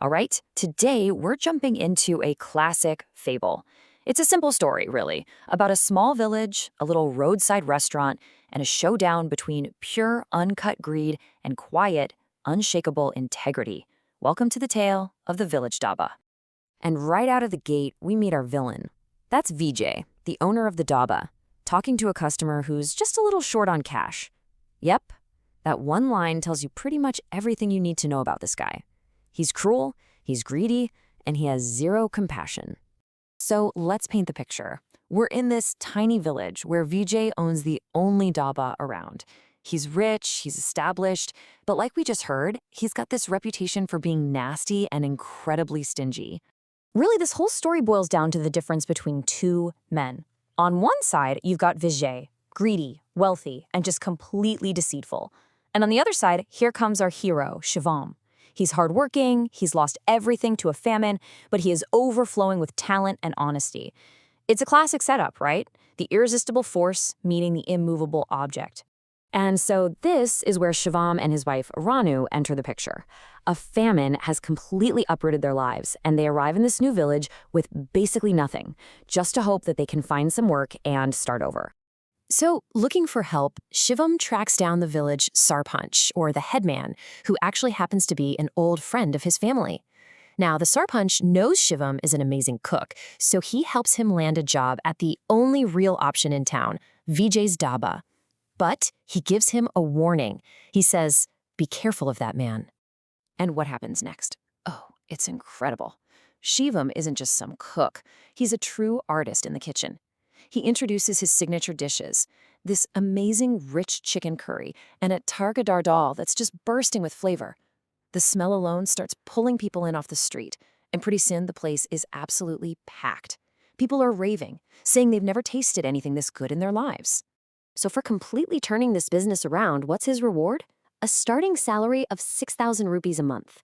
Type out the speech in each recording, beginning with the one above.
All right, today we're jumping into a classic fable. It's a simple story, really, about a small village, a little roadside restaurant, and a showdown between pure, uncut greed and quiet, unshakable integrity. Welcome to the tale of the Village Dhaba. And right out of the gate, we meet our villain. That's Vijay, the owner of the dhaba, talking to a customer who's just a little short on cash. Yep, that one line tells you pretty much everything you need to know about this guy. He's cruel, he's greedy, and he has zero compassion. So let's paint the picture. We're in this tiny village where Vijay owns the only dhaba around. He's rich, he's established, but like we just heard, he's got this reputation for being nasty and incredibly stingy. Really, this whole story boils down to the difference between two men. On one side, you've got Vijay, greedy, wealthy, and just completely deceitful. And on the other side, here comes our hero, Shivam. He's hardworking, he's lost everything to a famine, but he is overflowing with talent and honesty. It's a classic setup, right? The irresistible force meeting the immovable object. And so this is where Shivam and his wife, Ranu, enter the picture. A famine has completely uprooted their lives, and they arrive in this new village with basically nothing, just to hope that they can find some work and start over. So, looking for help, Shivam tracks down the village sarpanch, or the headman, who actually happens to be an old friend of his family. Now, the sarpanch knows Shivam is an amazing cook, so he helps him land a job at the only real option in town, Vijay's dhaba. But he gives him a warning. He says, "Be careful of that man." And what happens next? Oh, it's incredible. Shivam isn't just some cook. He's a true artist in the kitchen. He introduces his signature dishes, this amazing rich chicken curry and a tarka dar dal that's just bursting with flavor. The smell alone starts pulling people in off the street, and pretty soon the place is absolutely packed. People are raving, saying they've never tasted anything this good in their lives. So for completely turning this business around, what's his reward? A starting salary of 6,000 rupees a month.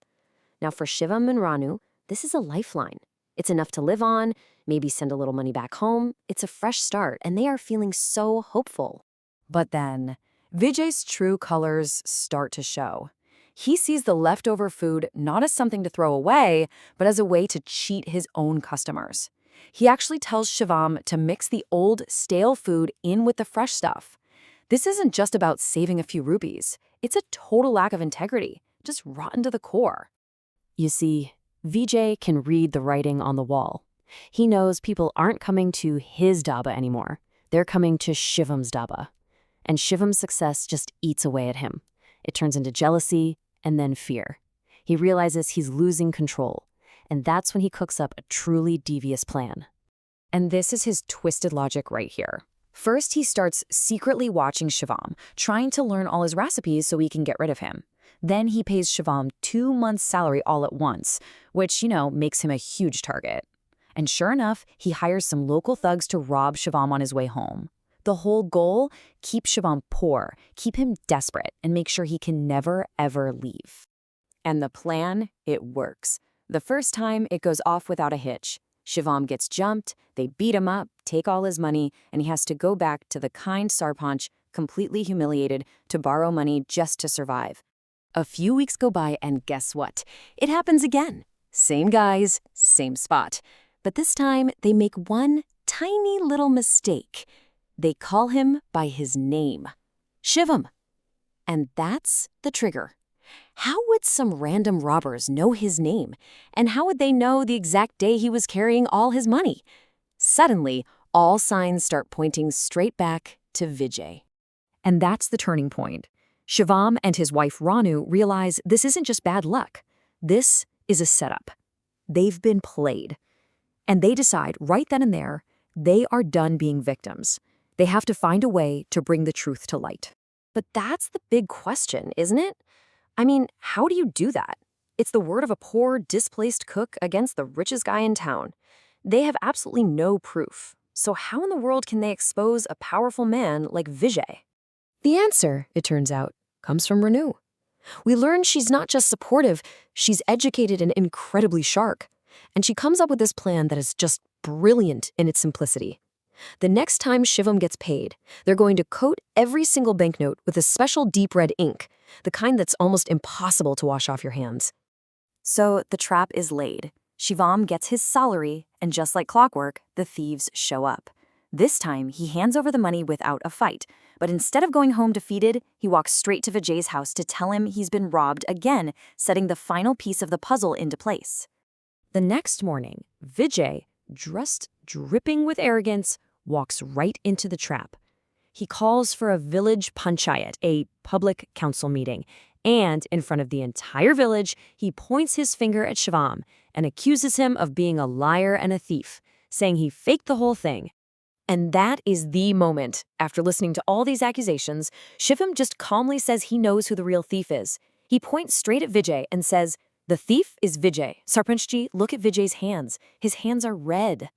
Now for Shivam and Ranu, this is a lifeline. It's enough to live on, maybe send a little money back home. It's a fresh start, and they are feeling so hopeful. But then, Vijay's true colors start to show. He sees the leftover food not as something to throw away, but as a way to cheat his own customers. He actually tells Shivam to mix the old, stale food in with the fresh stuff. This isn't just about saving a few rupees. It's a total lack of integrity, just rotten to the core. You see, Vijay can read the writing on the wall. He knows people aren't coming to his dhaba anymore. They're coming to Shivam's dhaba. And Shivam's success just eats away at him. It turns into jealousy and then fear. He realizes he's losing control. And that's when he cooks up a truly devious plan. And this is his twisted logic right here. First, he starts secretly watching Shivam, trying to learn all his recipes so he can get rid of him. Then he pays Shivam 2 months' salary all at once, which, makes him a huge target. And sure enough, he hires some local thugs to rob Shivam on his way home. The whole goal? Keep Shivam poor, keep him desperate, and make sure he can never, ever leave. And the plan, it works. The first time, it goes off without a hitch. Shivam gets jumped, they beat him up, take all his money, and he has to go back to the kind sarpanch, completely humiliated, to borrow money just to survive. A few weeks go by, and guess what? It happens again. Same guys, same spot. But this time, they make one tiny little mistake. They call him by his name, Shivam. And that's the trigger. How would some random robbers know his name? And how would they know the exact day he was carrying all his money? Suddenly, all signs start pointing straight back to Vijay. And that's the turning point. Shivam and his wife Ranu realize this isn't just bad luck. This is a setup. They've been played. And they decide right then and there, they are done being victims. They have to find a way to bring the truth to light. But that's the big question, isn't it? I mean, how do you do that? It's the word of a poor, displaced cook against the richest guy in town. They have absolutely no proof. So how in the world can they expose a powerful man like Vijay? The answer, it turns out, comes from Ranu. We learn she's not just supportive, she's educated and incredibly sharp. And she comes up with this plan that is just brilliant in its simplicity. The next time Shivam gets paid, they're going to coat every single banknote with a special deep red ink, the kind that's almost impossible to wash off your hands. So the trap is laid. Shivam gets his salary, and just like clockwork, the thieves show up. This time, he hands over the money without a fight, but instead of going home defeated, he walks straight to Vijay's house to tell him he's been robbed again, setting the final piece of the puzzle into place. The next morning, Vijay, dressed dripping with arrogance, walks right into the trap. He calls for a village panchayat, a public council meeting, and in front of the entire village, he points his finger at Shivam and accuses him of being a liar and a thief, saying he faked the whole thing. And that is the moment. After listening to all these accusations, Shivam just calmly says he knows who the real thief is. He points straight at Vijay and says, "The thief is Vijay. Sarpanchji, look at Vijay's hands. His hands are red."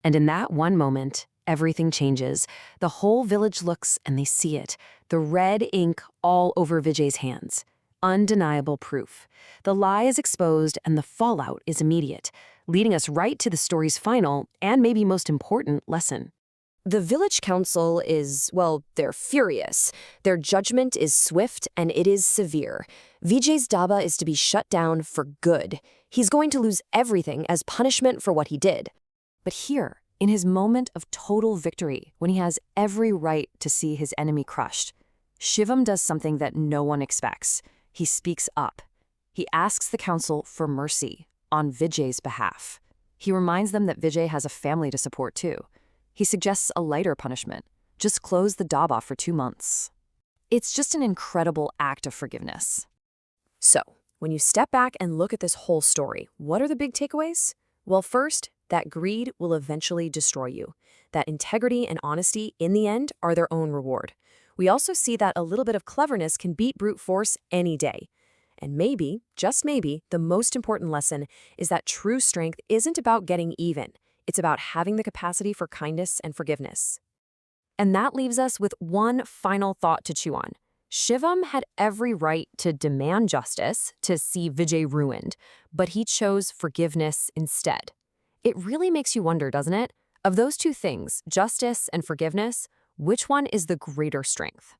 And in that one moment, everything changes. The whole village looks and they see it. The red ink all over Vijay's hands. Undeniable proof. The lie is exposed and the fallout is immediate, leading us right to the story's final and maybe most important lesson. The village council is, well, they're furious. Their judgment is swift and it is severe. Vijay's Dhaba is to be shut down for good. He's going to lose everything as punishment for what he did. But here, in his moment of total victory, when he has every right to see his enemy crushed, Shivam does something that no one expects. He speaks up. He asks the council for mercy on Vijay's behalf. He reminds them that Vijay has a family to support too. He suggests a lighter punishment. Just close the Dhaba for 2 months. It's just an incredible act of forgiveness. So, when you step back and look at this whole story, what are the big takeaways? Well, first, that greed will eventually destroy you. That integrity and honesty, in the end, are their own reward. We also see that a little bit of cleverness can beat brute force any day. And maybe, just maybe, the most important lesson is that true strength isn't about getting even. It's about having the capacity for kindness and forgiveness. And that leaves us with one final thought to chew on. Shivam had every right to demand justice, to see Vijay ruined, but he chose forgiveness instead. It really makes you wonder, doesn't it? Of those two things, justice and forgiveness, which one is the greater strength?